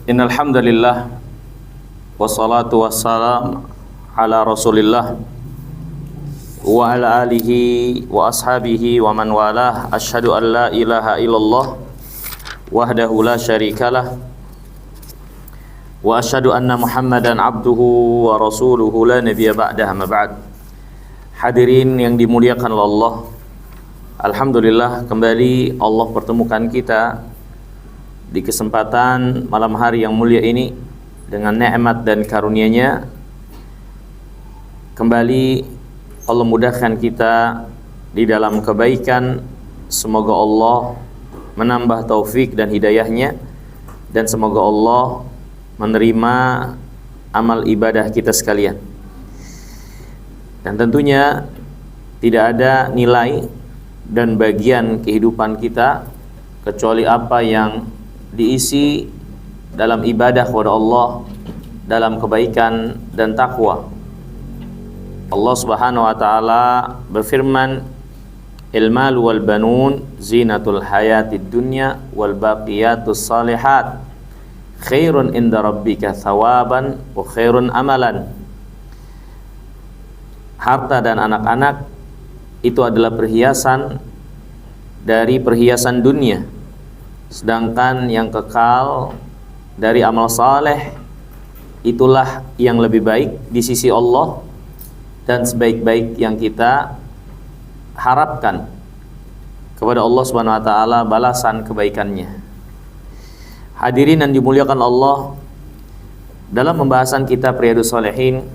Innal hamdalillah wassalatu wassalam ala Rasulillah wa ala alihi wa ashabihi wa man walah. Asyhadu an la ilaha illallah wahdahu la syarikalah wa asyhadu anna Muhammadan abduhu wa rasuluhu la nabiyya ba'dah. Ma ba'd. Hadirin yang dimuliakan Allah, alhamdulillah kembali Allah pertemukan kita di kesempatan malam hari yang mulia ini dengan nikmat dan karunia-Nya. Kembali Allah mudahkan kita di dalam kebaikan. Semoga Allah menambah taufik dan hidayah-Nya, dan semoga Allah menerima amal ibadah kita sekalian. Dan tentunya tidak ada nilai dan bagian kehidupan kita kecuali apa yang diisi dalam ibadah kepada Allah, dalam kebaikan dan takwa. Allah Subhanahu wa taala berfirman, "Al-mal wal banun zinatul hayatid dunya wal baqiyatus salihat khairun inda rabbika thawaban wa khairun amalan." Harta dan anak-anak itu adalah perhiasan dari perhiasan dunia, sedangkan yang kekal dari amal saleh itulah yang lebih baik di sisi Allah dan sebaik-baik yang kita harapkan kepada Allah Subhanahu wa taala balasan kebaikannya. Hadirin yang dimuliakan Allah, dalam pembahasan kita Riyadhus Shalihin,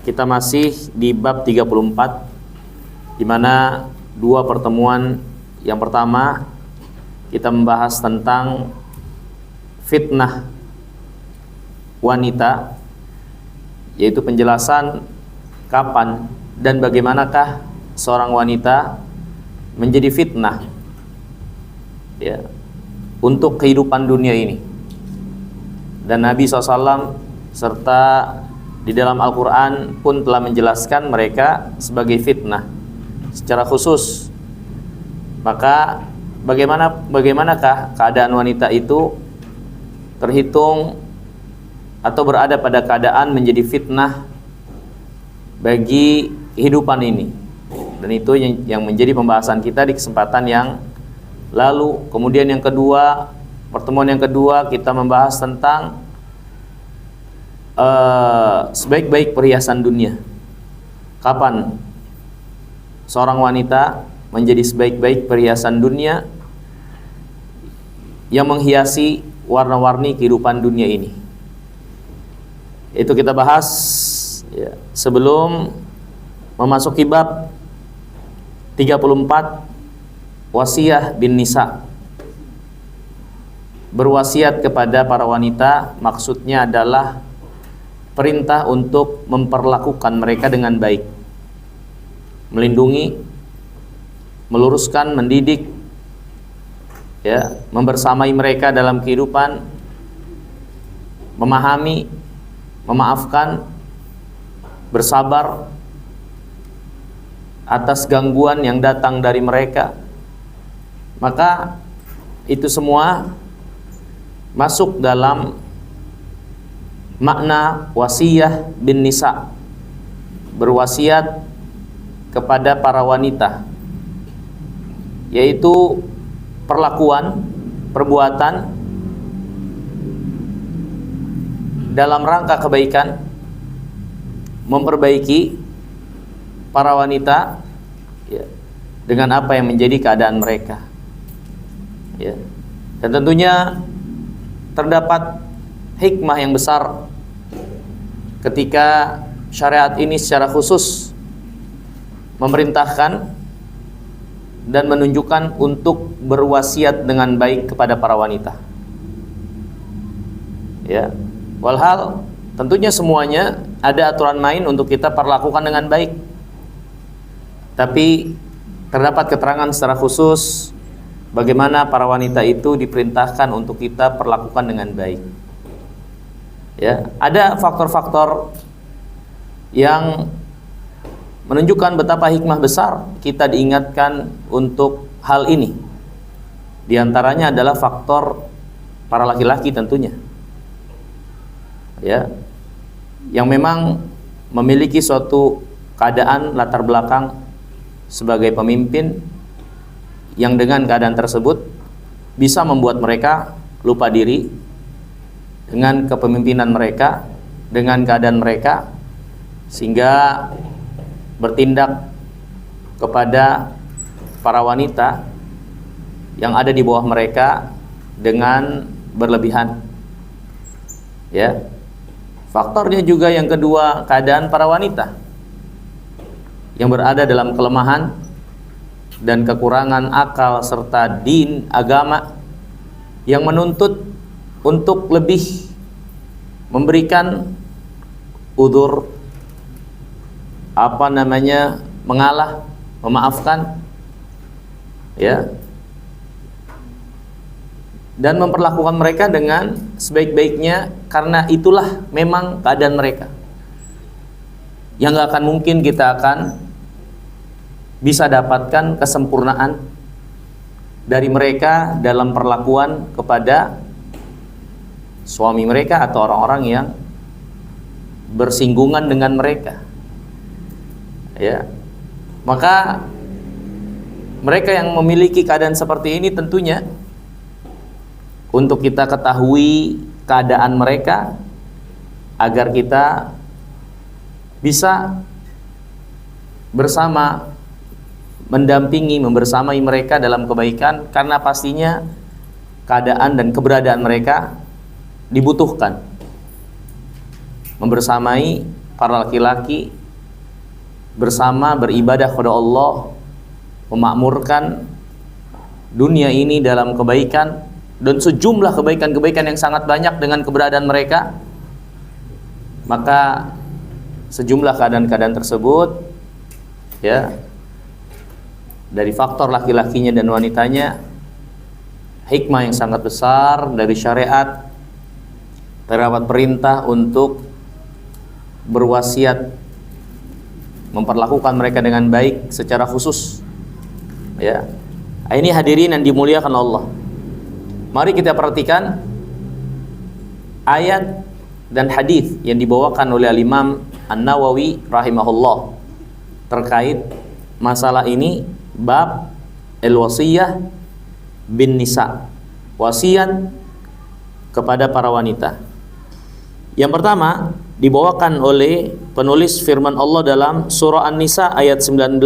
kita masih di bab 34, di mana dua pertemuan yang pertama kita membahas tentang fitnah wanita, yaitu penjelasan kapan dan bagaimanakah seorang wanita menjadi fitnah ya, untuk kehidupan dunia ini. Dan Nabi SAW serta di dalam Al-Quran pun telah menjelaskan mereka sebagai fitnah secara khusus. Maka bagaimanakah keadaan wanita itu terhitung atau berada pada keadaan menjadi fitnah bagi kehidupan ini? Dan itu yang menjadi pembahasan kita di kesempatan yang lalu. Kemudian yang kedua, pertemuan yang kedua kita membahas tentang sebaik-baik perhiasan dunia. Kapan seorang wanita menjadi sebaik-baik perhiasan dunia yang menghiasi warna-warni kehidupan dunia ini. Itu kita bahas ya, sebelum memasuki bab 34, wasiyah bin nisa. Berwasiat kepada para wanita maksudnya adalah perintah untuk memperlakukan mereka dengan baik, melindungi, meluruskan, mendidik ya, membersamai mereka dalam kehidupan, memahami, memaafkan, bersabar atas gangguan yang datang dari mereka. Maka itu semua masuk dalam makna wasiyah bin nisa, berwasiat kepada para wanita, yaitu perlakuan, perbuatan dalam rangka kebaikan, memperbaiki para wanita ya, dengan apa yang menjadi keadaan mereka ya. Dan tentunya terdapat hikmah yang besar ketika syariat ini secara khusus memerintahkan dan menunjukkan untuk berwasiat dengan baik kepada para wanita ya. Walhal tentunya semuanya ada aturan main untuk kita perlakukan dengan baik, tapi terdapat keterangan secara khusus bagaimana para wanita itu diperintahkan untuk kita perlakukan dengan baik ya. Ada faktor-faktor yang menunjukkan betapa hikmah besar kita diingatkan untuk hal ini. Di antaranya adalah faktor para laki-laki tentunya. ya, yang memang memiliki suatu keadaan latar belakang sebagai pemimpin, yang dengan keadaan tersebut bisa membuat mereka lupa diri dengan kepemimpinan mereka, dengan keadaan mereka, sehingga bertindak kepada para wanita yang ada di bawah mereka dengan berlebihan. Ya. Faktornya juga yang kedua, keadaan para wanita yang berada dalam kelemahan dan kekurangan akal serta din agama, yang menuntut untuk lebih memberikan udzur, mengalah, memaafkan, ya, dan memperlakukan mereka dengan sebaik-baiknya, karena itulah memang keadaan mereka. Yang gak akan mungkin kita akan bisa dapatkan kesempurnaan dari mereka dalam perlakuan kepada suami mereka atau orang-orang yang bersinggungan dengan mereka. Ya. Maka mereka yang memiliki keadaan seperti ini tentunya untuk kita ketahui keadaan mereka agar kita bisa bersama mendampingi, membersamai mereka dalam kebaikan, karena pastinya keadaan dan keberadaan mereka dibutuhkan. Membersamai para laki-laki bersama beribadah kepada Allah, memakmurkan dunia ini dalam kebaikan dan sejumlah kebaikan-kebaikan yang sangat banyak dengan keberadaan mereka. Maka sejumlah keadaan-keadaan tersebut, ya, dari faktor laki-lakinya dan wanitanya, hikmah yang sangat besar dari syariat, terdapat perintah untuk berwasiat memperlakukan mereka dengan baik secara khusus. Ya, ini hadirin yang dimuliakan Allah. Mari kita perhatikan ayat dan hadis yang dibawakan oleh Imam An-Nawawi rahimahullah terkait masalah ini, bab al-wasiyah bin nisa, wasiat kepada para wanita. Yang pertama dibawakan oleh penulis firman Allah dalam surah An-Nisa ayat 19,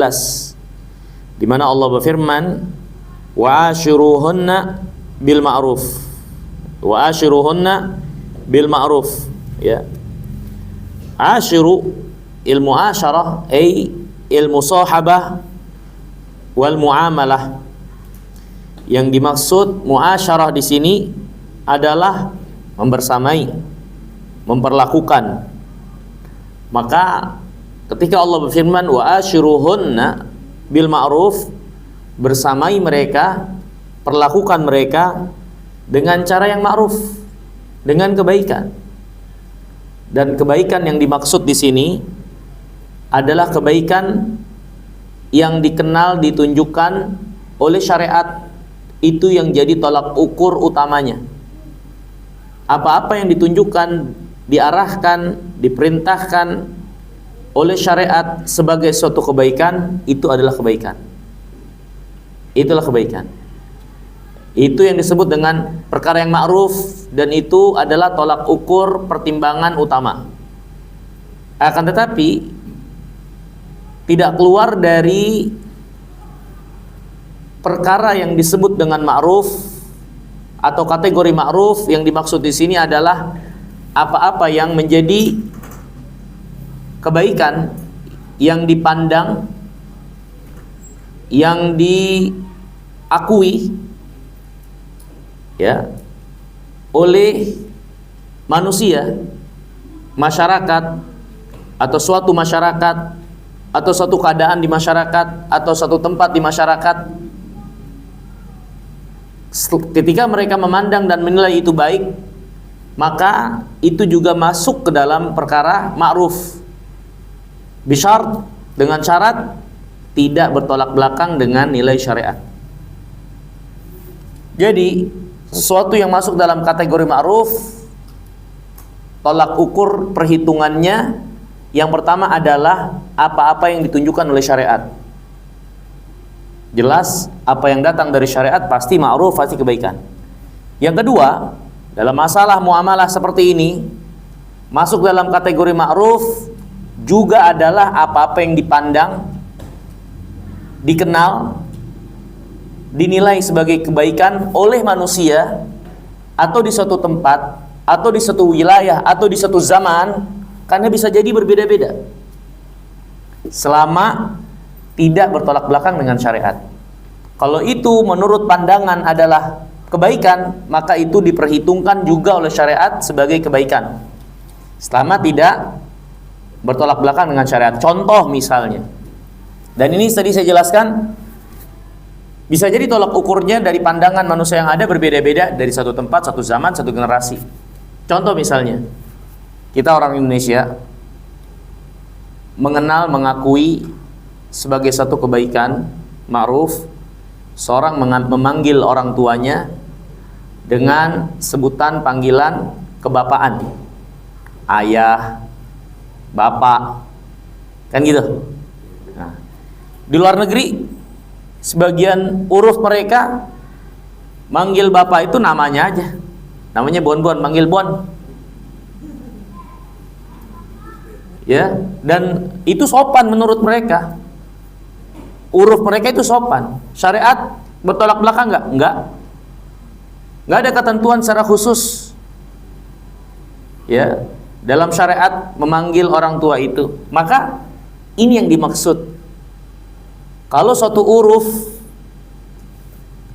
di mana Allah berfirman, wa ashiruhunna bil ma'ruf, wa ashiruhunna bil ma'ruf. Ya, ashiru ilmu asyarah ay ilmu sahabah wal muamalah. Yang dimaksud muasyarah di sini adalah membersamai, memperlakukan. Maka ketika Allah berfirman wa ashiruhunna bil ma'ruf, bersamai mereka, perlakukan mereka dengan cara yang ma'ruf, dengan kebaikan. Dan kebaikan yang dimaksud di sini adalah kebaikan yang dikenal, ditunjukkan oleh syariat. Itu yang jadi tolak ukur utamanya. Apa-apa yang ditunjukkan, diarahkan, diperintahkan oleh syariat sebagai suatu kebaikan, itu adalah kebaikan. Itulah kebaikan. Itu yang disebut dengan perkara yang ma'ruf, dan itu adalah tolak ukur pertimbangan utama. Akan tetapi tidak keluar dari perkara yang disebut dengan ma'ruf atau kategori ma'ruf. Yang dimaksud di sini adalah apa-apa yang menjadi kebaikan, yang dipandang, yang diakui, ya, oleh manusia, masyarakat, atau suatu masyarakat, atau suatu keadaan di masyarakat, atau suatu tempat di masyarakat. Ketika mereka memandang dan menilai itu baik, maka itu juga masuk ke dalam perkara ma'ruf, bisyart, dengan syarat tidak bertolak belakang dengan nilai syariat. Jadi sesuatu yang masuk dalam kategori ma'ruf tolak ukur perhitungannya yang pertama adalah apa-apa yang ditunjukkan oleh syariat. Jelas apa yang datang dari syariat pasti ma'ruf, pasti kebaikan. Yang kedua, dalam masalah muamalah seperti ini, masuk dalam kategori ma'ruf juga adalah apa-apa yang dipandang, dikenal, dinilai sebagai kebaikan oleh manusia, atau di suatu tempat, atau di suatu wilayah, atau di suatu zaman, karena bisa jadi berbeda-beda. Selama tidak bertolak belakang dengan syariat. Kalau itu menurut pandangan adalah kebaikan, maka itu diperhitungkan juga oleh syariat sebagai kebaikan. Selama tidak bertolak belakang dengan syariat. Contoh misalnya, dan ini tadi saya jelaskan, bisa jadi tolak ukurnya dari pandangan manusia yang ada berbeda-beda dari satu tempat, satu zaman, satu generasi. Contoh misalnya, kita orang Indonesia mengenal, mengakui sebagai satu kebaikan, ma'ruf, seorang memanggil orang tuanya dengan sebutan panggilan kebapaan, ayah, bapak, kan gitu. Nah, di luar negeri, sebagian uruf mereka manggil bapak itu namanya aja, namanya Bon-Bon, manggil Bon, ya, dan itu sopan menurut mereka. Uruf mereka itu sopan. Syariat bertolak belakang nggak ada ketentuan secara khusus, ya, dalam syariat memanggil orang tua itu. Maka ini yang dimaksud. Kalau suatu uruf,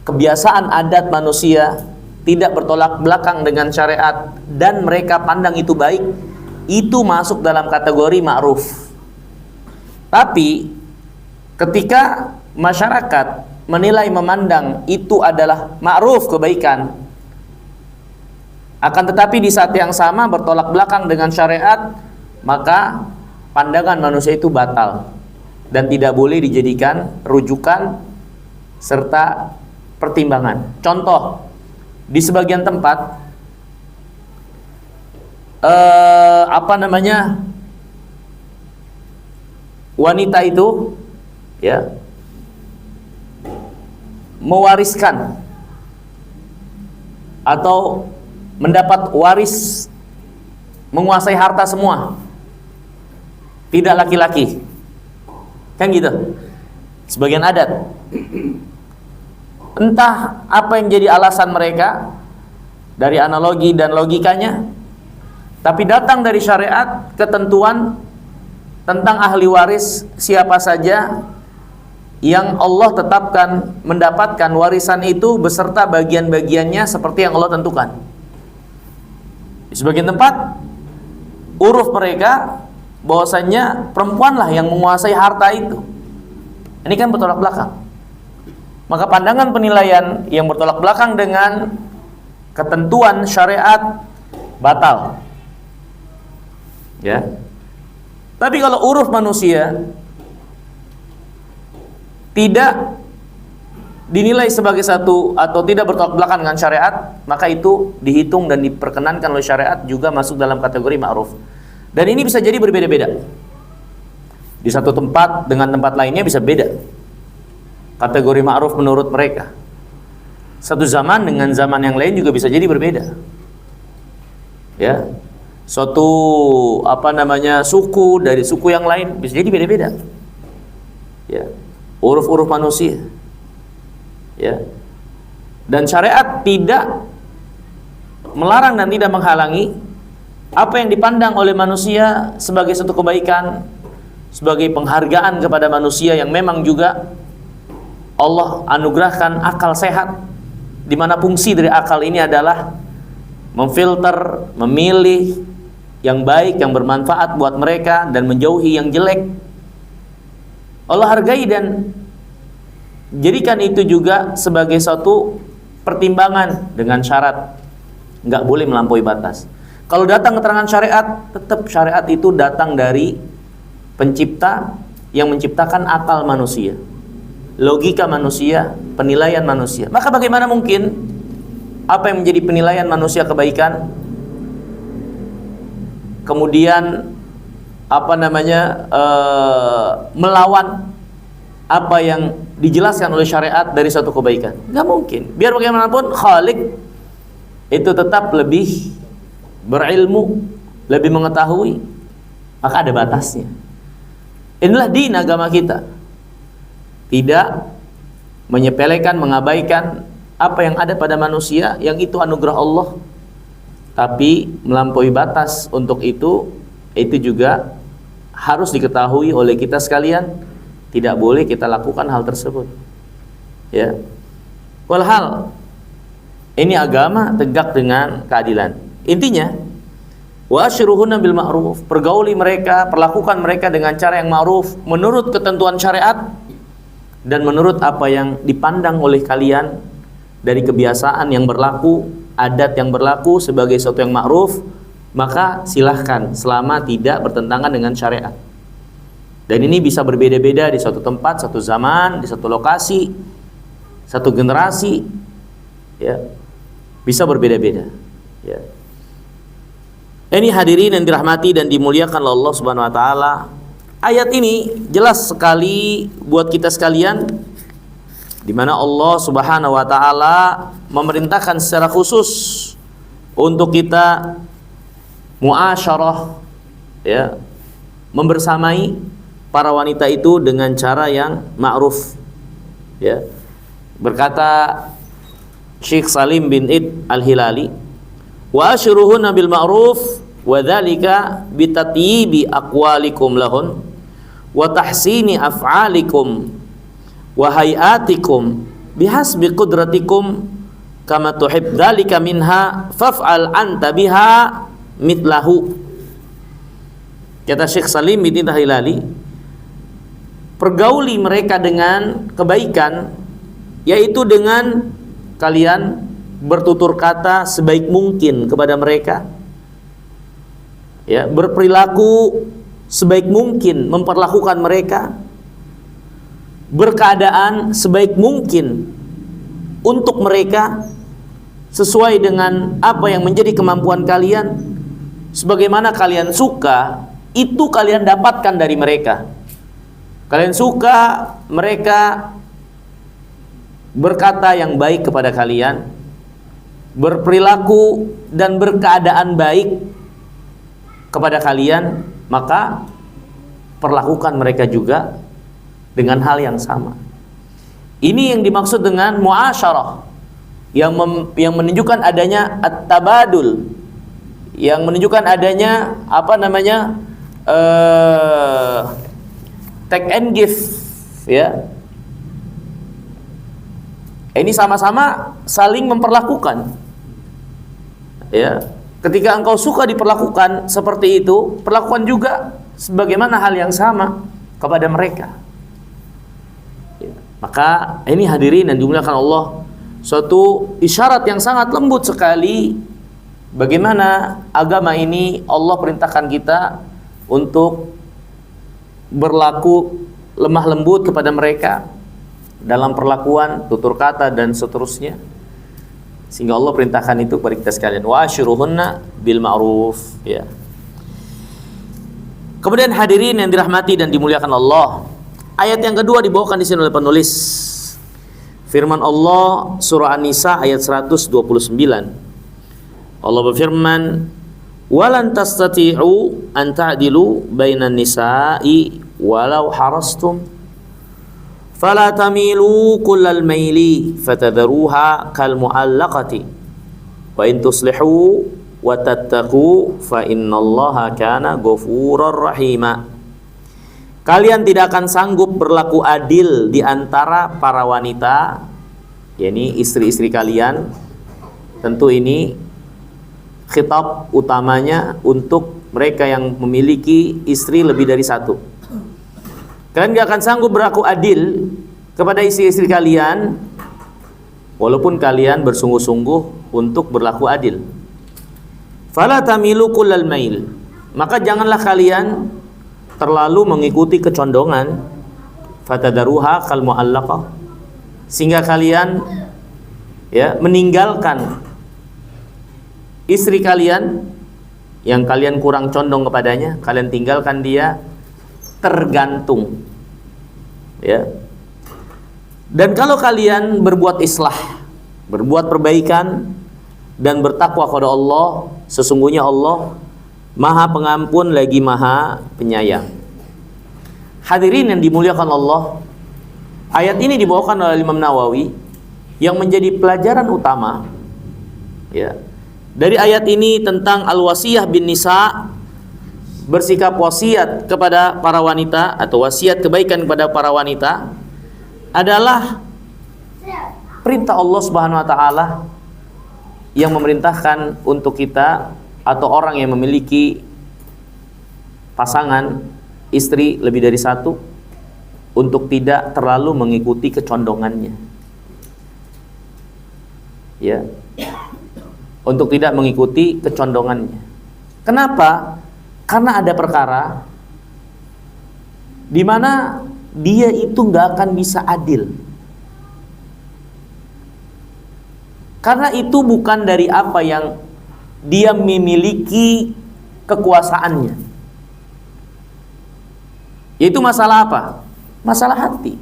kebiasaan adat manusia tidak bertolak belakang dengan syariat dan mereka pandang itu baik, itu masuk dalam kategori ma'ruf. Tapi ketika masyarakat menilai, memandang itu adalah ma'ruf, kebaikan, akan tetapi di saat yang sama bertolak belakang dengan syariat, maka pandangan manusia itu batal dan tidak boleh dijadikan rujukan serta pertimbangan. Contoh, di sebagian tempat wanita itu, ya, mewariskan atau mendapat waris, menguasai harta semua, tidak laki-laki, kan gitu sebagian adat. Entah apa yang jadi alasan mereka dari analogi dan logikanya, tapi datang dari syariat ketentuan tentang ahli waris, siapa saja yang Allah tetapkan mendapatkan warisan itu beserta bagian-bagiannya seperti yang Allah tentukan. Di sebagian tempat uruf mereka bahwasanya perempuanlah yang menguasai harta itu. Ini kan bertolak belakang. Maka pandangan penilaian yang bertolak belakang dengan ketentuan syariat batal. Ya. Tapi kalau uruf manusia tidak dinilai sebagai satu atau tidak bertolak belakang dengan syariat, maka itu dihitung dan diperkenankan oleh syariat juga masuk dalam kategori ma'ruf. Dan ini bisa jadi berbeda-beda. Di satu tempat dengan tempat lainnya bisa beda kategori ma'ruf menurut mereka. Satu zaman dengan zaman yang lain juga bisa jadi berbeda. Ya. Suatu suku dari suku yang lain bisa jadi beda-beda. Ya. Uruf-uruf manusia. Ya. Dan syariat tidak melarang dan tidak menghalangi apa yang dipandang oleh manusia sebagai satu kebaikan, sebagai penghargaan kepada manusia yang memang juga Allah anugerahkan akal sehat, di mana fungsi dari akal ini adalah memfilter, memilih yang baik, yang bermanfaat buat mereka dan menjauhi yang jelek. Allah hargai dan jadikan itu juga sebagai suatu pertimbangan dengan syarat nggak boleh melampaui batas. Kalau datang keterangan syariat, tetap syariat itu datang dari pencipta yang menciptakan akal manusia, logika manusia, penilaian manusia. Maka bagaimana mungkin apa yang menjadi penilaian manusia kebaikan kemudian melawan apa yang dijelaskan oleh syariat dari suatu kebaikan. Nggak mungkin. Biar bagaimanapun Khalik itu tetap lebih berilmu, lebih mengetahui, maka ada batasnya. Inilah din agama kita. Tidak menyepelekan, mengabaikan apa yang ada pada manusia, yang itu anugerah Allah, tapi melampaui batas untuk itu juga harus diketahui oleh kita sekalian. Tidak boleh kita lakukan hal tersebut. Ya. Walhal ini agama tegak dengan keadilan. Intinya, wa asyruhunna bil ma'ruf, pergauli mereka, perlakukan mereka dengan cara yang ma'ruf menurut ketentuan syariat dan menurut apa yang dipandang oleh kalian dari kebiasaan yang berlaku, adat yang berlaku sebagai sesuatu yang ma'ruf, maka silahkan selama tidak bertentangan dengan syariat. Dan ini bisa berbeda-beda di suatu tempat, satu zaman, di satu lokasi, satu generasi, ya, bisa berbeda-beda. Ya. Ini hadirin yang dirahmati dan dimuliakan oleh Allah Subhanahu Wa Taala. Ayat ini jelas sekali buat kita sekalian, di mana Allah Subhanahu Wa Taala memerintahkan secara khusus untuk kita muasyarah, ya, membersamai para wanita itu dengan cara yang ma'ruf. Ya. Berkata Syekh Salim bin Id Al-Hilali, wa asyruhunna bil ma'ruf wa dzalika bi tatyibi aqwalikum lahun wa tahsini af'alikum wa hayatikum bihasbi qudratikum kama tuhib dzalika minha faf'al anta biha mitlahu. Kata Syekh Salim bin Id Al-Hilali, pergauli mereka dengan kebaikan, yaitu dengan kalian bertutur kata sebaik mungkin kepada mereka, ya, berperilaku sebaik mungkin memperlakukan mereka, berkeadaan sebaik mungkin untuk mereka sesuai dengan apa yang menjadi kemampuan kalian, sebagaimana kalian suka itu kalian dapatkan dari mereka. Kalian suka mereka berkata yang baik kepada kalian, berperilaku dan berkeadaan baik kepada kalian, maka perlakukan mereka juga dengan hal yang sama. Ini yang dimaksud dengan muasyarah, yang menunjukkan adanya at-tabadul, yang menunjukkan adanya take and give, ya. Ini sama-sama saling memperlakukan. Ya, ketika engkau suka diperlakukan seperti itu, perlakukan juga sebagaimana hal yang sama kepada mereka. Ya, maka ini hadirin yang dimuliakan Allah, suatu isyarat yang sangat lembut sekali bagaimana agama ini Allah perintahkan kita untuk berlaku lemah lembut kepada mereka dalam perlakuan, tutur kata dan seterusnya, sehingga Allah perintahkan itu kepada kita sekalian, wa asyruhunna bil ma'ruf, ya. Kemudian hadirin yang dirahmati dan dimuliakan Allah, ayat yang kedua dibawakan di sini oleh penulis. Firman Allah surah An-Nisa ayat 129. Allah berfirman, walan tastati'u an ta'dilu bainan nisa'i walau harastum fala tamilu kullal maili fatadharuha kal mu'allaqati wa in tuslihu wa tattaqu fa innallaha kana ghafurar rahima. Kalian tidak akan sanggup berlaku adil di antara para wanita, yakni istri-istri kalian. Tentu ini khitab utamanya untuk mereka yang memiliki istri lebih dari satu. Kalian gak akan sanggup berlaku adil kepada istri-istri kalian walaupun kalian bersungguh-sungguh untuk berlaku adil. Fala tamilu kullal mail, maka janganlah kalian terlalu mengikuti kecondongan, fatadaruha kal mu'allaqah, sehingga kalian, ya, meninggalkan istri kalian yang kalian kurang condong kepadanya, kalian tinggalkan dia, tergantung. Ya. Dan kalau kalian berbuat islah, berbuat perbaikan dan bertakwa kepada Allah, sesungguhnya Allah Maha Pengampun lagi Maha Penyayang. Hadirin yang dimuliakan Allah, ayat ini dibawakan oleh Imam Nawawi yang menjadi pelajaran utama, ya. Dari ayat ini tentang al-wasiyah bin nisa, bersikap wasiat kepada para wanita atau wasiat kebaikan kepada para wanita adalah perintah Allah Subhanahu wa taala yang memerintahkan untuk kita atau orang yang memiliki pasangan istri lebih dari satu untuk tidak terlalu mengikuti kecondongannya. Ya. Untuk tidak mengikuti kecondongannya. Kenapa? Karena ada perkara di mana dia itu nggak akan bisa adil. Karena itu bukan dari apa yang dia memiliki kekuasaannya. Yaitu masalah apa? Masalah hati.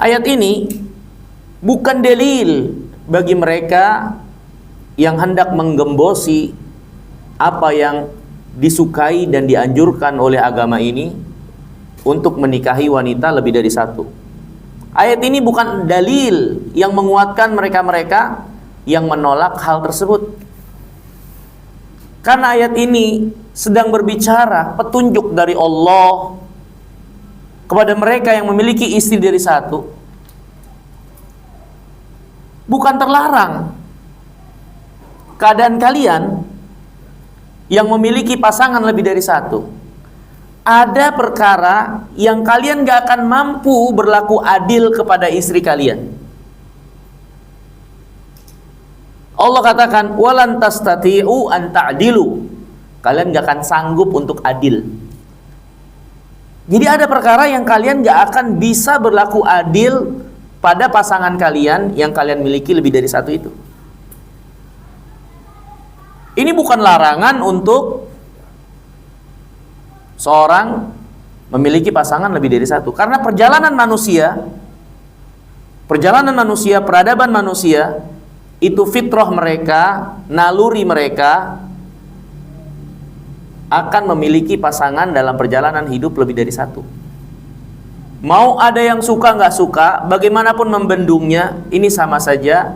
Ayat ini bukan dalil bagi mereka yang hendak menggembosi apa yang disukai dan dianjurkan oleh agama ini untuk menikahi wanita lebih dari satu. Ayat ini bukan dalil yang menguatkan mereka-mereka yang menolak hal tersebut. Karena ayat ini sedang berbicara petunjuk dari Allah kepada mereka yang memiliki istri dari satu. Bukan terlarang keadaan kalian yang memiliki pasangan lebih dari satu. Ada perkara yang kalian gak akan mampu berlaku adil kepada istri kalian. Allah katakan walan tastati'u an ta'dilu. Kalian gak akan sanggup untuk adil. Jadi ada perkara yang kalian gak akan bisa berlaku adil pada pasangan kalian yang kalian miliki lebih dari satu itu. Ini bukan larangan untuk seorang memiliki pasangan lebih dari satu. Karena perjalanan manusia, peradaban manusia, itu fitrah mereka, naluri mereka akan memiliki pasangan dalam perjalanan hidup lebih dari satu. Mau ada yang suka nggak suka, bagaimanapun membendungnya, ini sama saja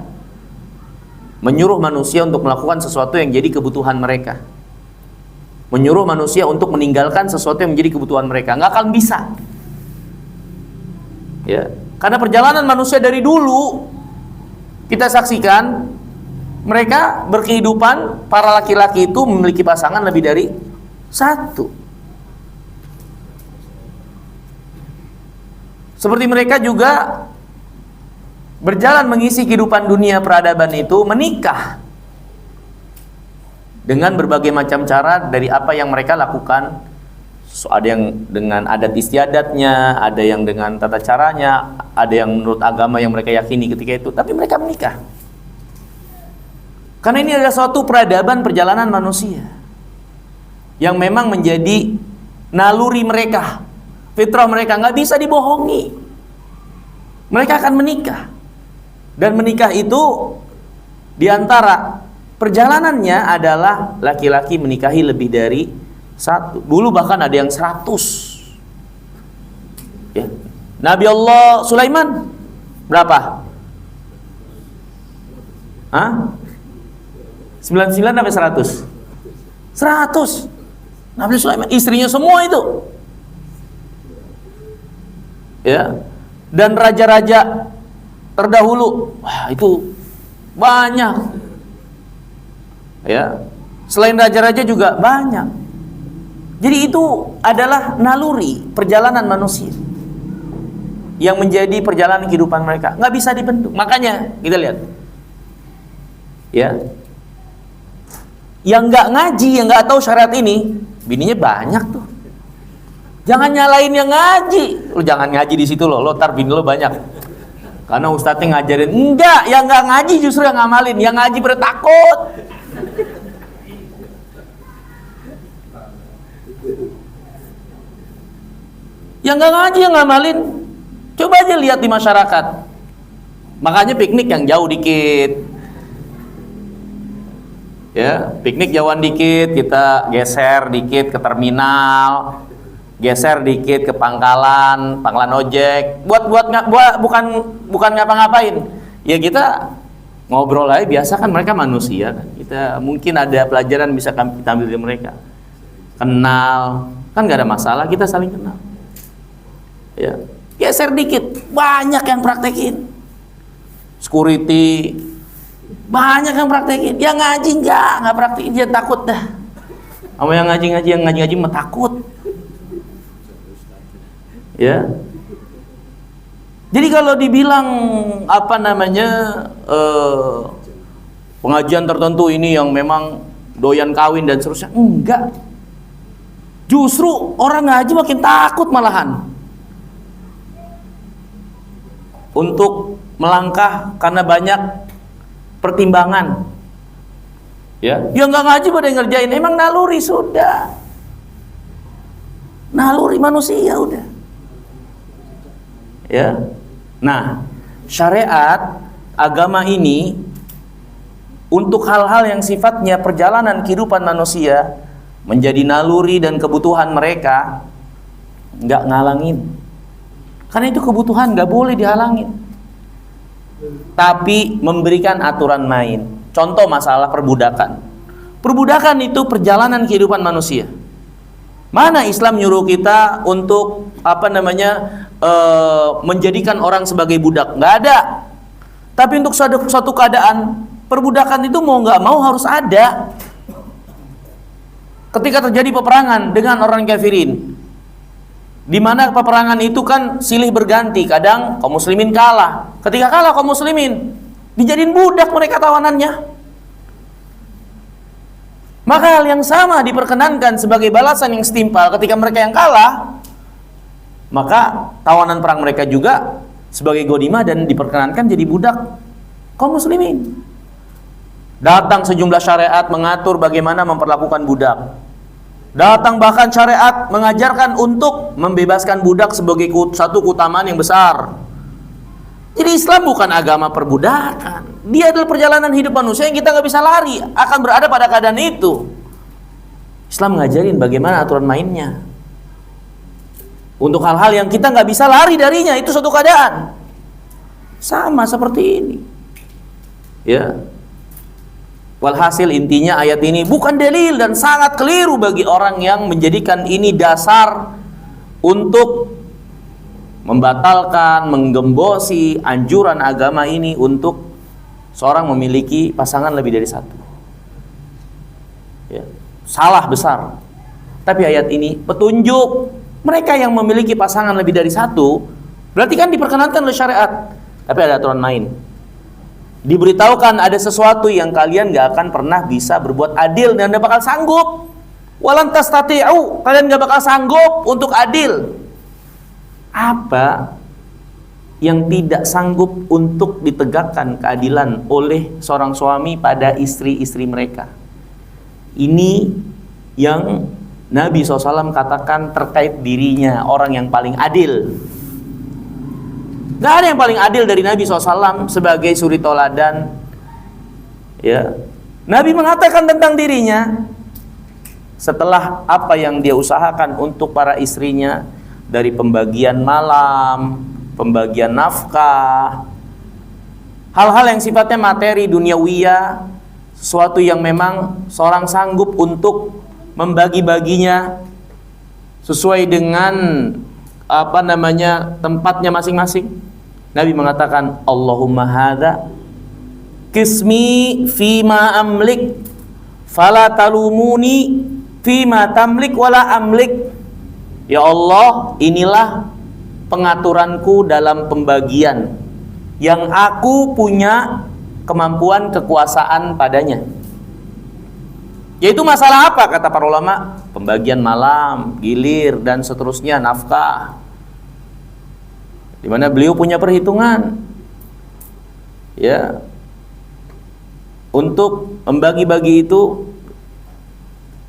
menyuruh manusia untuk melakukan sesuatu yang jadi kebutuhan mereka. Menyuruh manusia untuk meninggalkan sesuatu yang menjadi kebutuhan mereka. Nggak akan bisa. Ya, karena perjalanan manusia dari dulu kita saksikan mereka berkehidupan, para laki-laki itu memiliki pasangan lebih dari satu. Seperti mereka juga berjalan mengisi kehidupan dunia peradaban itu, menikah dengan berbagai macam cara dari apa yang mereka lakukan. Ada yang dengan adat istiadatnya, ada yang dengan tata caranya, ada yang menurut agama yang mereka yakini ketika itu, tapi mereka menikah. Karena ini adalah suatu peradaban perjalanan manusia yang memang menjadi naluri mereka, fitrah mereka, nggak bisa dibohongi. Mereka akan menikah, dan menikah itu diantara perjalanannya adalah laki-laki menikahi lebih dari satu. Dulu bahkan ada yang 100. Ya. Nabi Allah Sulaiman berapa? 99 sampai 100? 100. Nabi Sulaiman, istrinya semua itu. Ya. Dan raja-raja terdahulu, wah itu banyak. Ya. Selain raja-raja juga banyak. Jadi itu adalah naluri perjalanan manusia yang menjadi perjalanan kehidupan mereka, nggak bisa dibentuk. Makanya kita lihat, ya, yang nggak ngaji, yang nggak tahu syariat ini, bininya banyak tuh. Jangan nyalain yang ngaji, lo jangan ngaji di situ lo tar bini lo banyak. Karena ustadznya ngajarin, enggak, yang nggak ngaji justru yang ngamalin, yang ngaji pada takut. Yang nggak ngaji yang ngamalin. Coba aja lihat di masyarakat. Makanya piknik yang jauh dikit. Ya, piknik jauhan dikit, kita geser dikit ke terminal, geser dikit ke pangkalan ojek. Bukan ngapa-ngapain. Ya kita ngobrol aja, biasa kan mereka manusia kan. Kita mungkin ada pelajaran bisa kita ambil dari mereka. Kenal, kan nggak ada masalah, kita saling kenal. Ya, geser dikit, banyak yang praktekin. Security banyak yang praktekin. Yang ngaji nggak praktekin, dia takut dah. Sama yang ngaji mah takut. Ya. Jadi kalau dibilang pengajian tertentu ini yang memang doyan kawin dan seterusnya, enggak. Justru orang ngaji makin takut malahan untuk melangkah karena banyak pertimbangan. Ya, yang nggak ngaji pada ngerjain, emang naluri sudah. Naluri manusia udah. Ya. Nah, syariat agama ini untuk hal-hal yang sifatnya perjalanan kehidupan manusia menjadi naluri dan kebutuhan mereka, nggak ngalangin. Karena itu kebutuhan, nggak boleh dihalangin. Tapi memberikan aturan main. Contoh masalah perbudakan. Perbudakan itu perjalanan kehidupan manusia. Mana Islam nyuruh kita untuk menjadikan orang sebagai budak? Nggak ada. Tapi untuk suatu keadaan perbudakan itu mau nggak mau harus ada. Ketika terjadi peperangan dengan orang kafirin, di mana peperangan itu kan silih berganti, kadang kaum muslimin kalah. Ketika kalah kaum muslimin, dijadiin budak mereka tawanannya. Maka hal yang sama diperkenankan sebagai balasan yang setimpal ketika mereka yang kalah. Maka tawanan perang mereka juga sebagai ghanimah dan diperkenankan jadi budak kaum muslimin. Datang sejumlah syariat mengatur bagaimana memperlakukan budak. Datang bahkan syariat mengajarkan untuk membebaskan budak sebagai satu keutamaan yang besar. Jadi Islam bukan agama perbudakan. Dia adalah perjalanan hidup manusia yang kita nggak bisa lari, akan berada pada keadaan itu. Islam ngajarin bagaimana aturan mainnya. Untuk hal-hal yang kita nggak bisa lari darinya, itu suatu keadaan. Sama seperti ini. Ya. Walhasil intinya ayat ini bukan dalil dan sangat keliru bagi orang yang menjadikan ini dasar untuk membatalkan, menggembosi anjuran agama ini untuk seorang memiliki pasangan lebih dari satu. Ya, salah besar. Tapi ayat ini petunjuk mereka yang memiliki pasangan lebih dari satu, berarti kan diperkenankan oleh syariat. Tapi ada aturan main. Diberitahukan ada sesuatu yang kalian gak akan pernah bisa berbuat adil dan gak bakal sanggup. Walan tastati'u, kalian gak bakal sanggup untuk adil. Apa yang tidak sanggup untuk ditegakkan keadilan oleh seorang suami pada istri-istri mereka? Ini yang Nabi SAW katakan terkait dirinya, orang yang paling adil. Gak ada yang paling adil dari Nabi SAW sebagai suri toladan. Ya, Nabi mengatakan tentang dirinya setelah apa yang dia usahakan untuk para istrinya, dari pembagian malam, pembagian nafkah, hal-hal yang sifatnya materi duniawiyah, sesuatu yang memang seorang sanggup untuk membagi-baginya sesuai dengan tempatnya masing-masing. Nabi mengatakan, Allahumma hadza qismi fima amlik fala talumuni fima tamlik wala amlik. Ya Allah, inilah pengaturanku dalam pembagian yang aku punya kemampuan kekuasaan padanya. Yaitu masalah apa kata para ulama? Pembagian malam, gilir dan seterusnya, nafkah. Di mana beliau punya perhitungan, ya, untuk membagi-bagi itu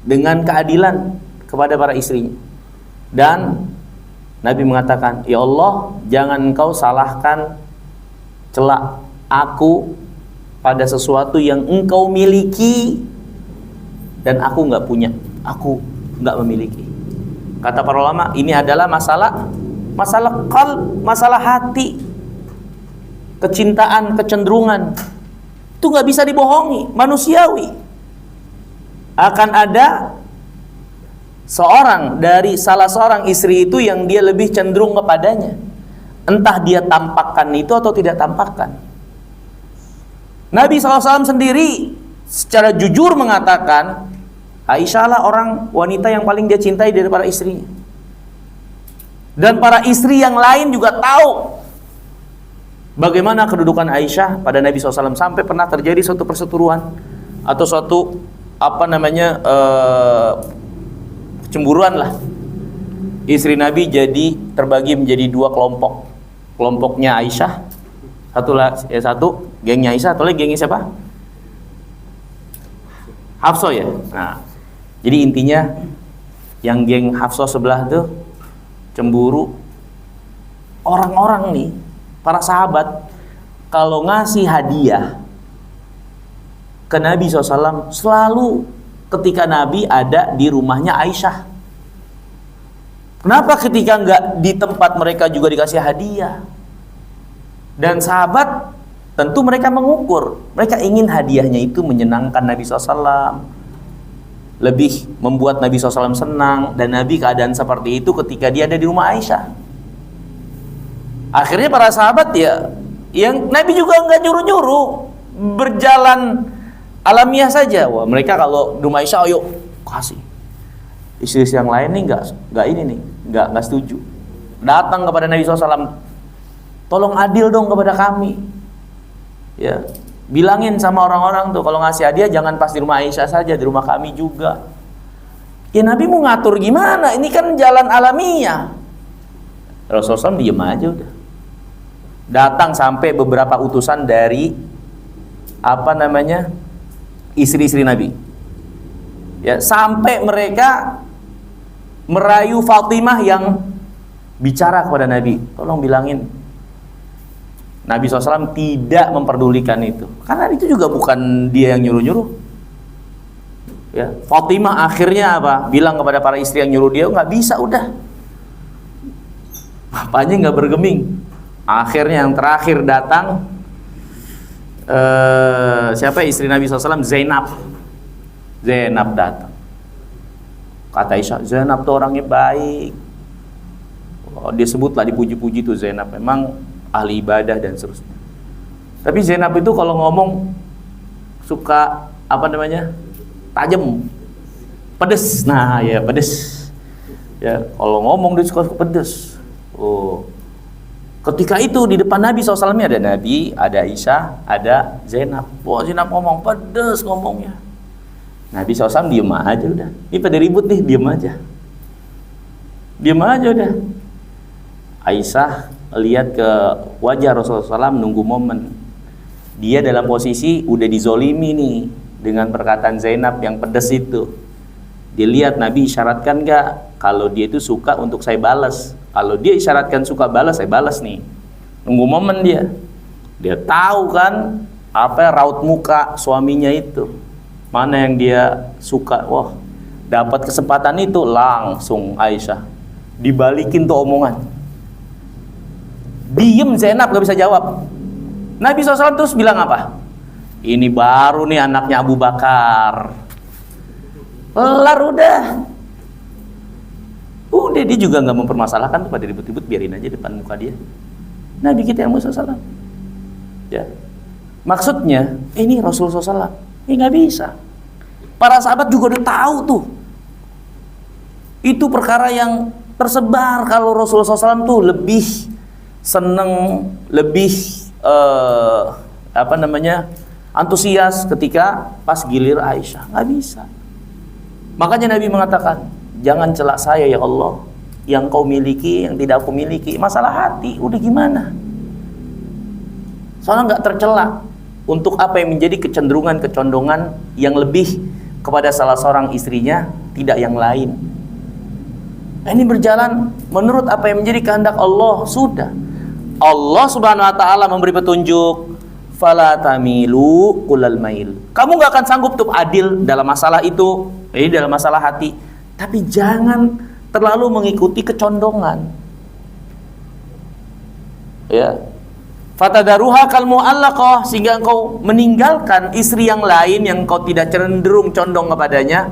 dengan keadilan kepada para istrinya. Dan Nabi mengatakan, ya Allah, jangan engkau salahkan celak aku pada sesuatu yang engkau miliki dan aku nggak punya, aku nggak memiliki. Kata para ulama, ini adalah masalah qalb, masalah hati, kecintaan, kecenderungan. Itu nggak bisa dibohongi, manusiawi. Akan ada seorang dari salah seorang istri itu yang dia lebih cenderung kepadanya, entah dia tampakkan itu atau tidak tampakkan. Nabi SAW sendiri secara jujur mengatakan, Aisyah lah orang wanita yang paling dia cintai dari para istrinya. Dan para istri yang lain juga tahu bagaimana kedudukan Aisyah pada Nabi SAW, sampai pernah terjadi suatu perseteruan atau suatu cemburuan lah. Istri Nabi jadi terbagi menjadi dua kelompok. Kelompoknya Aisyah, satu gengnya Aisyah, atau lagi gengnya siapa? Hafsah ya. Nah, jadi intinya yang geng Hafsah sebelah tuh cemburu. Orang-orang nih, para sahabat, kalau ngasih hadiah ke Nabi SAW, selalu ketika Nabi ada di rumahnya Aisyah. Kenapa ketika nggak di tempat mereka juga dikasih hadiah? Dan sahabat tentu mereka mengukur, mereka ingin hadiahnya itu menyenangkan Nabi SAW, lebih membuat Nabi SAW senang. Dan Nabi keadaan seperti itu ketika dia ada di rumah Aisyah. Akhirnya para sahabat ya, yang Nabi juga nggak nyuruh-nyuruh, berjalan alamiah saja. Wah, mereka kalau di rumah Aisyah, ayo kasih. Istri-istri yang lain nih nggak setuju. Datang kepada Nabi SAW, tolong adil dong kepada kami. Ya, bilangin sama orang-orang tuh kalau ngasih hadiah jangan pas di rumah Aisyah saja, di rumah kami juga. Ya Nabi mau ngatur gimana? Ini kan jalan alamiah. Rasulullah SAW diem aja udah. Datang sampai beberapa utusan dari istri-istri Nabi. Ya, sampai mereka merayu Fatimah yang bicara kepada Nabi, tolong bilangin Nabi SAW tidak memperdulikan itu, karena itu juga bukan dia yang nyuruh-nyuruh. Ya, Fatimah akhirnya bilang kepada para istri yang nyuruh dia, nggak bisa, udah bapaknya nggak bergeming. Akhirnya yang terakhir datang siapa istri Nabi SAW? Zainab datang. Kata Aisyah, Zainab tuh orangnya baik. Dia sebutlah, dipuji-puji tuh Zainab, memang ahli ibadah dan seterusnya. Tapi Zainab itu kalau ngomong suka tajam, pedes. Nah ya pedes. Ya kalau ngomong dia suka pedes. Oh, ketika itu di depan Nabi SAW ada Nabi, ada Aisyah, ada Zainab. Wah, Zainab ngomong pedes ngomongnya. Nabi SAW diem aja udah. Ini pada ribut nih, diem aja udah. Aisyah lihat ke wajah Rasulullah SAW, nunggu momen. Dia dalam posisi udah dizolimi nih dengan perkataan Zainab yang pedes itu. Dia lihat Nabi isyaratkan gak kalau dia itu suka untuk saya balas. Kalau dia isyaratkan suka balas, saya balas nih. Nunggu momen dia. Dia tahu kan raut muka suaminya itu, mana yang dia suka. Wah, dapat kesempatan itu langsung Aisyah dibalikin tuh omongan. Diem Zainab gak bisa jawab. Nabi SAW terus bilang apa? Ini baru nih anaknya Abu Bakar. Kelar udah. Udah, dia juga gak mempermasalahkan tuh pada ribut-ribut, biarin aja depan muka dia. Nabi kita yang Muhammad SAW. Ya. Maksudnya ini Rasulullah SAW. Ini gak bisa. Para sahabat juga udah tahu tuh. Itu perkara yang tersebar kalau Rasulullah SAW tuh lebih seneng, lebih antusias ketika pas gilir Aisyah. Nggak bisa. Makanya Nabi mengatakan, jangan celak saya ya Allah, yang kau miliki yang tidak aku miliki. Masalah hati, udah gimana? Soalnya nggak tercela untuk apa yang menjadi kecondongan yang lebih kepada salah seorang istrinya, tidak yang lain. Ini berjalan menurut apa yang menjadi kehendak Allah. Sudah. Allah Subhanahu wa taala memberi petunjuk, fala tamilu kullal mail. Kamu nggak akan sanggup tuh adil dalam masalah itu, ini dalam masalah hati. Tapi jangan terlalu mengikuti kecondongan. Ya. Fatadaruha kal mu'allaqah, sehingga engkau meninggalkan istri yang lain yang engkau tidak cenderung condong kepadanya,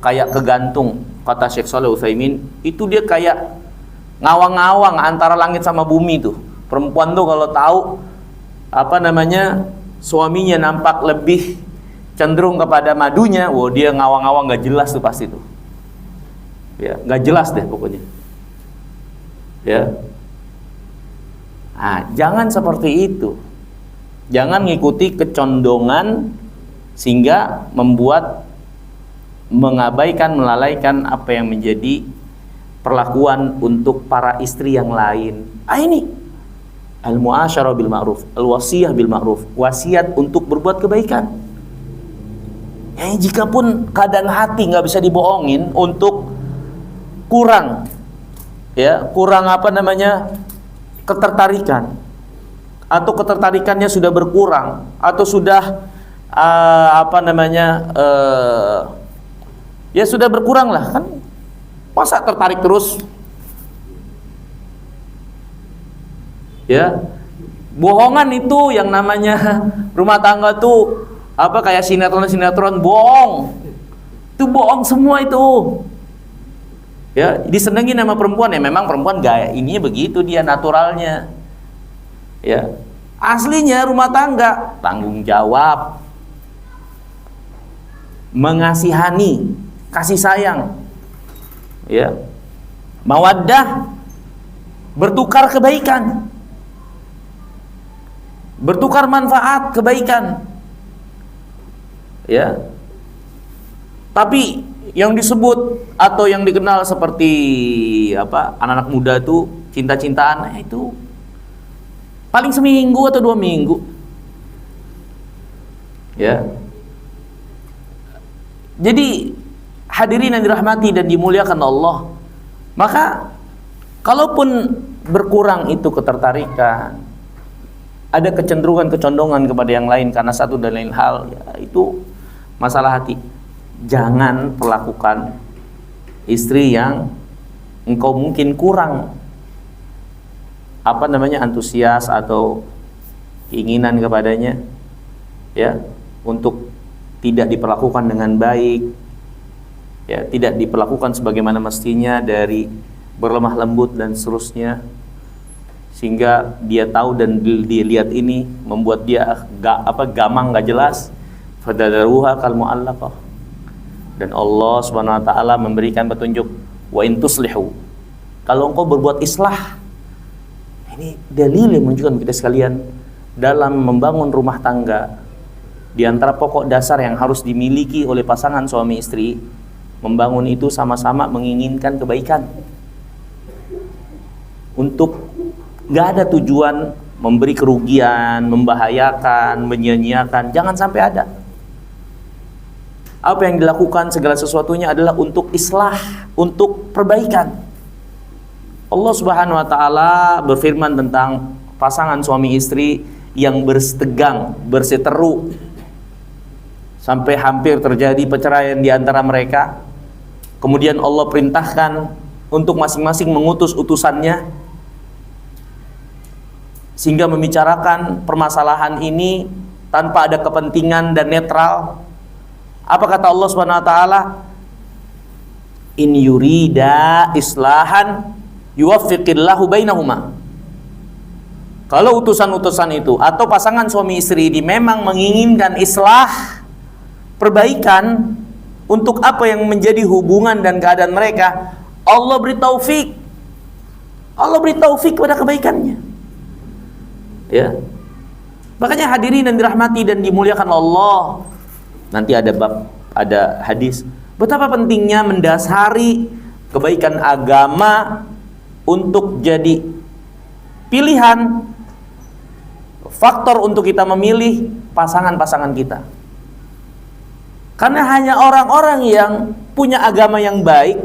kayak kegantung. Kata Syekh Shalih Utsaimin, itu dia kayak ngawang-ngawang antara langit sama bumi tuh. Perempuan tuh kalau tahu suaminya nampak lebih cenderung kepada madunya, wah dia ngawang-ngawang nggak jelas tuh pasti tuh. Ya, nggak jelas deh pokoknya. Ya. Nah, jangan seperti itu. Jangan ngikuti kecondongan sehingga membuat mengabaikan, melalaikan apa yang menjadi perlakuan untuk para istri yang lain. Ini al-mu'asyarah bil ma'ruf, al-wasiyah bil ma'ruf, wasiat untuk berbuat kebaikan. Jika pun keadaan hati nggak bisa dibohongin untuk kurang ketertarikan, atau ketertarikannya sudah berkurang, atau sudah ya sudah berkurang lah kan, masa tertarik terus. Ya, bohongan itu yang namanya rumah tangga tuh kayak sinetron bohong, itu bohong semua itu. Ya, disenengin sama perempuan, ya memang perempuan gaya ini begitu dia naturalnya. Ya, aslinya rumah tangga tanggung jawab, mengasihani, kasih sayang, ya, mawaddah, bertukar kebaikan, bertukar manfaat kebaikan, ya. Tapi yang disebut atau yang dikenal seperti anak-anak muda tuh cinta-cintaan, itu paling seminggu atau 2 minggu, ya. Jadi hadirin yang dirahmati dan dimuliakan Allah, maka kalaupun berkurang itu ketertarikan, ada kecenderungan, kecondongan kepada yang lain karena satu dan lain hal, ya, itu masalah hati. Jangan perlakukan istri yang engkau mungkin kurang antusias atau keinginan kepadanya, ya, untuk tidak diperlakukan dengan baik, ya, tidak diperlakukan sebagaimana mestinya dari berlemah lembut dan seterusnya, sehingga dia tahu dan dia lihat ini membuat dia gamang, nggak jelas. Fadadaruha kal mu'allaqah. Dan Allah Subhanahu wa taala memberikan petunjuk, wa in tuslihu, kalau engkau berbuat islah. Ini dalil yang menunjukkan kita sekalian, dalam membangun rumah tangga, di antara pokok dasar yang harus dimiliki oleh pasangan suami istri, membangun itu sama-sama menginginkan kebaikan. Untuk nggak ada tujuan memberi kerugian, membahayakan, menyia-nyiakan, jangan sampai ada. Apa yang dilakukan segala sesuatunya adalah untuk islah, untuk perbaikan. Allah Subhanahu wa taala berfirman tentang pasangan suami istri yang bersetegang, berseteru sampai hampir terjadi perceraian di antara mereka. Kemudian Allah perintahkan untuk masing-masing mengutus utusannya sehingga membicarakan permasalahan ini tanpa ada kepentingan dan netral. Apa kata Allah Subhanahu wa taala? In yurida islahan yuwaffiqillahu bainahuma. Kalau utusan-utusan itu atau pasangan suami istri ini memang menginginkan islah, perbaikan untuk apa yang menjadi hubungan dan keadaan mereka, Allah beri taufik. Allah beri taufik kepada kebaikannya. Ya. Makanya hadirin yang dirahmati dan dimuliakan Allah, nanti ada hadis betapa pentingnya mendasari kebaikan agama untuk jadi pilihan, faktor untuk kita memilih pasangan-pasangan kita. Karena hanya orang-orang yang punya agama yang baik,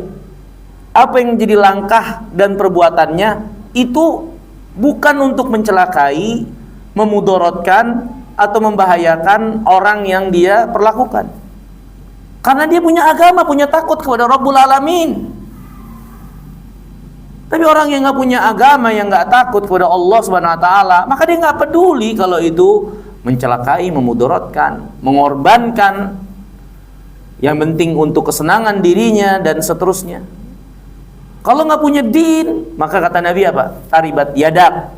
apa yang jadi langkah dan perbuatannya itu bukan untuk mencelakai, memudaratkan atau membahayakan orang yang dia perlakukan. Karena dia punya agama, punya takut kepada Rabbul Alamin. Tapi orang yang nggak punya agama, yang nggak takut kepada Allah Subhanahu Wa Taala, maka dia nggak peduli kalau itu mencelakai, memudaratkan, mengorbankan. Yang penting untuk kesenangan dirinya dan seterusnya. Kalau nggak punya din, maka kata Nabi apa? Taribat yadak.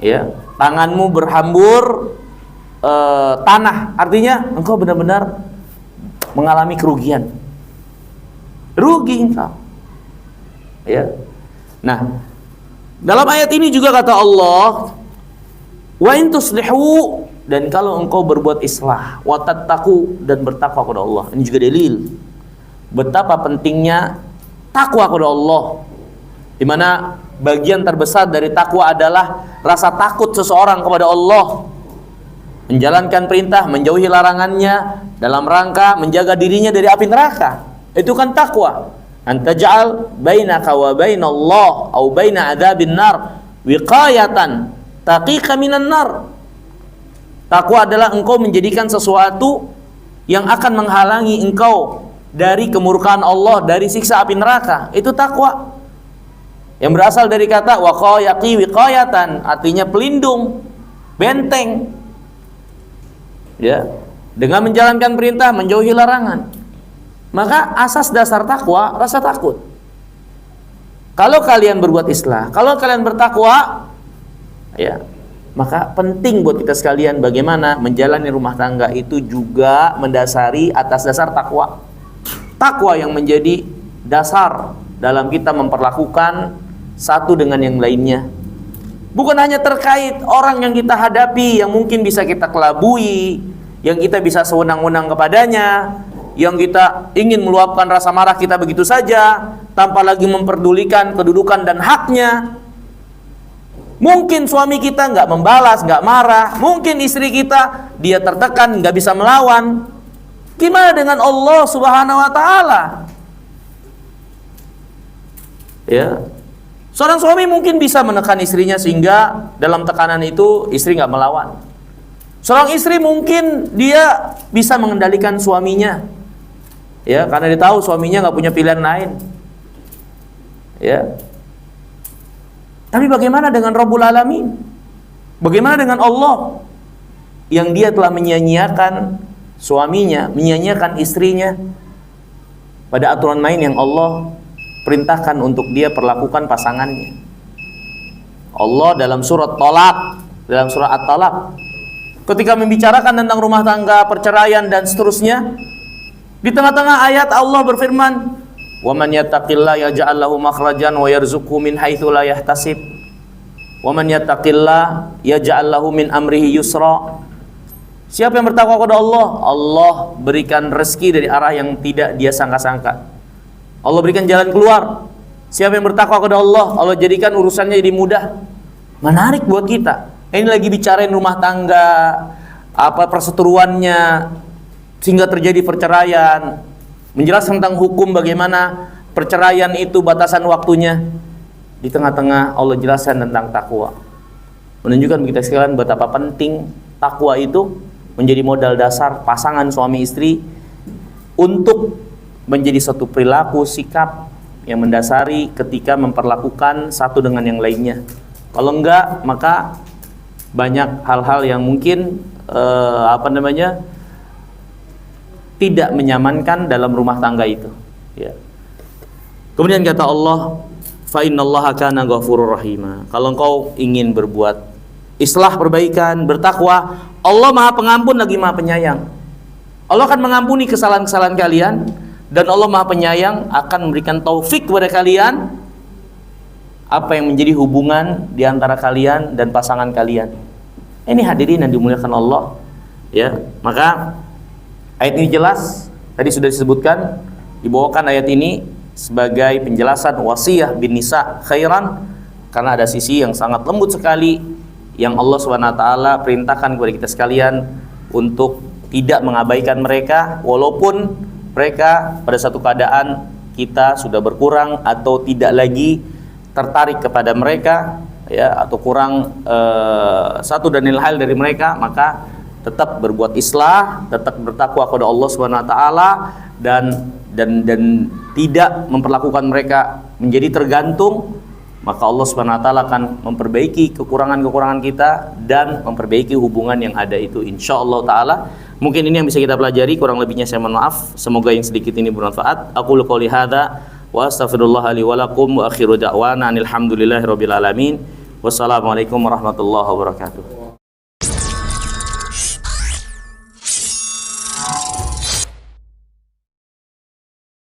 Ya, tanganmu berhambur tanah. Artinya engkau benar-benar mengalami kerugian. Rugi engkau. Ya. Nah, dalam ayat ini juga kata Allah, wa in tuslihu, dan kalau engkau berbuat islah, wa tattaqu, dan bertakwa kepada Allah. Ini juga dalil betapa pentingnya takwa kepada Allah, di mana bagian terbesar dari takwa adalah rasa takut seseorang kepada Allah, menjalankan perintah, menjauhi larangannya, dalam rangka menjaga dirinya dari api neraka. Itu kan takwa. Antaj'al bainaka wa bainallah au baina adzabin nar wiqayatan taqiqa minan nar. Takwa adalah engkau menjadikan sesuatu yang akan menghalangi engkau dari kemurkaan Allah, dari siksa api neraka. Itu takwa. Yang berasal dari kata waqayati wiqayatan, artinya pelindung, benteng. Ya, dengan menjalankan perintah, menjauhi larangan. Maka asas dasar takwa rasa takut. Kalau kalian berbuat islah, kalau kalian bertakwa, ya, maka penting buat kita sekalian bagaimana menjalani rumah tangga itu juga mendasari atas dasar takwa. Takwa yang menjadi dasar dalam kita memperlakukan satu dengan yang lainnya. Bukan hanya terkait orang yang kita hadapi, yang mungkin bisa kita kelabui, yang kita bisa sewenang-wenang kepadanya, yang kita ingin meluapkan rasa marah kita begitu saja tanpa lagi memperdulikan kedudukan dan haknya. Mungkin suami kita nggak membalas, nggak marah. Mungkin istri kita dia tertekan, nggak bisa melawan. Gimana dengan Allah Subhanahu Wa Taala? Ya, seorang suami mungkin bisa menekan istrinya sehingga dalam tekanan itu istri nggak melawan. Seorang istri mungkin dia bisa mengendalikan suaminya, ya, karena dia tahu suaminya nggak punya pilihan lain. Ya. Tapi bagaimana dengan Rabbul Alamin? Bagaimana dengan Allah yang dia telah menyia-nyiakan suaminya, menyia-nyiakan istrinya pada aturan main yang Allah perintahkan untuk dia perlakukan pasangannya. Allah dalam surat Talaq, dalam surah At-Talaq, ketika membicarakan tentang rumah tangga, perceraian dan seterusnya, di tengah-tengah ayat Allah berfirman, "Wa man yattaqillaha yaj'al lahu makhrajan wa yarzuqhu min haitsu la yahtasib. Wa man yattaqillaha yaj'al lahu min amrihi yusra." Siapa yang bertakwa kepada Allah, Allah berikan rezeki dari arah yang tidak dia sangka-sangka. Allah berikan jalan keluar. Siapa yang bertakwa kepada Allah, Allah jadikan urusannya jadi mudah. Menarik buat kita. Ini lagi bicarain rumah tangga, apa perseteruannya sehingga terjadi perceraian, menjelaskan tentang hukum bagaimana perceraian itu batasan waktunya. Di tengah-tengah Allah jelaskan tentang takwa, menunjukkan kita sekalian betapa penting takwa itu menjadi modal dasar pasangan suami istri untuk menjadi satu perilaku sikap yang mendasari ketika memperlakukan satu dengan yang lainnya. Kalau enggak, maka banyak hal-hal yang mungkin tidak menyamankan dalam rumah tangga itu. Ya. Kemudian kata Allah, fa innallaha kana ghafurur rahima. Kalau engkau ingin berbuat islah, perbaikan, bertakwa, Allah Maha Pengampun lagi Maha Penyayang. Allah akan mengampuni kesalahan-kesalahan kalian, dan Allah Maha Penyayang akan memberikan taufik kepada kalian apa yang menjadi hubungan di antara kalian dan pasangan kalian. Ini hadirin yang dimuliakan Allah. Ya, maka ayat ini jelas, tadi sudah disebutkan, dibawakan ayat ini sebagai penjelasan wasiyah bin nisa khairan, karena ada sisi yang sangat lembut sekali yang Allah SWT perintahkan kepada kita sekalian untuk tidak mengabaikan mereka walaupun mereka pada satu keadaan kita sudah berkurang atau tidak lagi tertarik kepada mereka, ya, atau kurang satu dan lain hal dari mereka, maka tetap berbuat islah, tetap bertakwa kepada Allah Subhanahu wa taala, dan tidak memperlakukan mereka menjadi tergantung, maka Allah Subhanahu wa taala akan memperbaiki kekurangan-kekurangan kita dan memperbaiki hubungan yang ada itu insyaallah taala. Mungkin ini yang bisa kita pelajari, kurang lebihnya saya mohon maaf. Semoga yang sedikit ini bermanfaat. Aqulu qouli hadza wa astaghfirullah li wa lakum wa akhiru da'wana alhamdulillahirabbil alamin. Wassalamualaikum warahmatullahi wabarakatuh.